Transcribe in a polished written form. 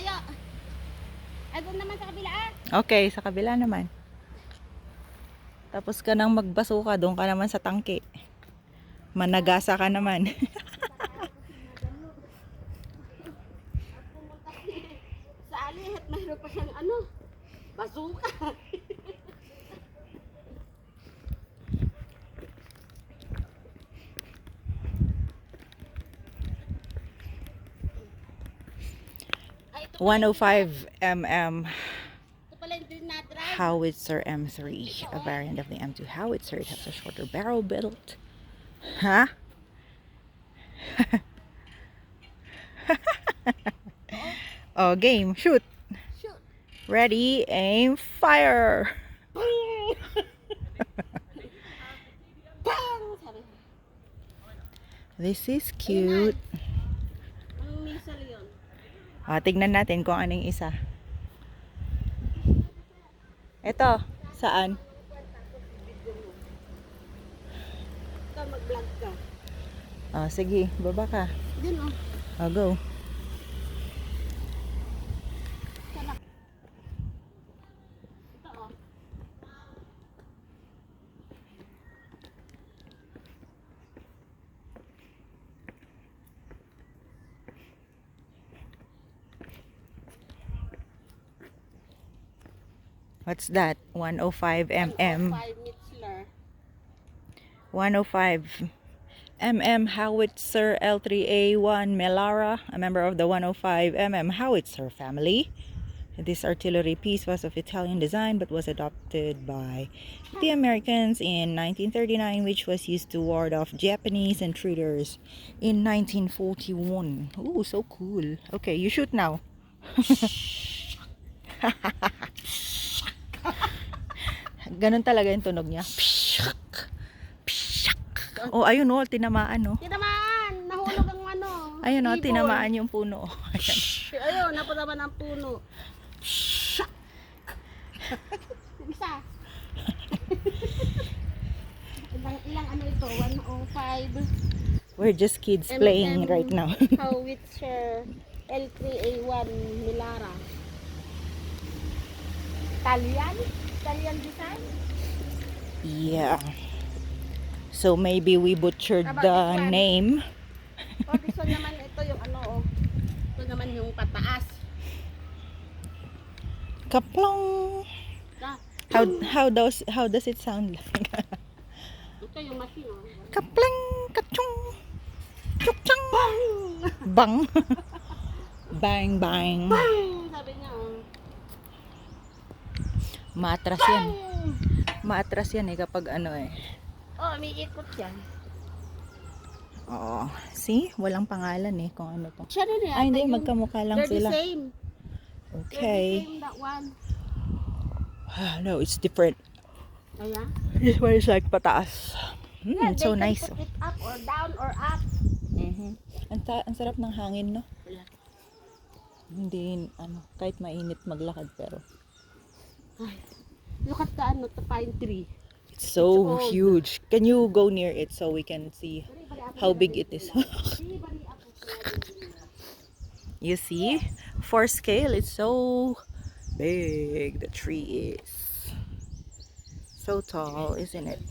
tayo. Ay, doon naman sa kabila ah. Okay, sa kabila naman. Tapos ka nang magbasuka, doon ka naman sa tangke. Managasa ka naman. Sa ali at mayroon pa siyang ano, bazooka. Ay, ito 105 mm pala yung dinadrive. Howitzer M3, a variant of the M2 howitzer. It has a shorter barrel built. Huh? Oh, game. Shoot. Shoot. Ready, aim, fire. Bang! Sabi. This is cute. Anong missile yun? Tignan natin kung anong isa. Ito, saan? Ikaw mag-vlog ka. Sige, baba ka. Dun oh. Go. Sana. Ito oh. What's that? 105 mm. 5 Mitzler. 105 mm howitzer L3A1 Melara, a member of the 105 mm howitzer family. This artillery piece was of Italian design but was adopted by the Americans in 1939, which was used to ward off Japanese intruders in 1941. Ooh, so cool. Okay, you shoot now. Ganun talaga yung tunog niya. Oh, ayun oh, tinamaan oh. Tinamaan! Nahulog ang ano. Ayun oh, ibon. tinamaan yung puno. Ayun, napataman ang puno. Isa. ilang ano ito? 105. We're just kids playing right now. Howitzer L3A1 Melara. Italian design? Yeah. So maybe we butchered the name. Oh, this one naman ito yung ano oh. Ito naman yung pataas. Kaplong. How does it sound like? Ito yung machine oh. Kaplang, kachong, chukchang, bang, bang, bang. Bang! Sabi niya oh. Matras yan. Matras yan kapag ano eh. Oh, may ikot yan. Oo. See? Walang pangalan kung ano to. Siya rin Ay, hindi. Magkamukha lang they're sila. the same. Okay. They're the same, that one. No, it's different. Oh, yeah? This one is like pataas. Yeah, So they nice. can put it up or down or up. Ang sarap ng hangin, no? Yeah. Hindi, kahit mainit maglakad, pero Ay, look at the ano, the pine tree. it's so old. huge. Can you go near it so we can see how big it is? You see? For scale, it's so big. The tree is so tall, isn't it?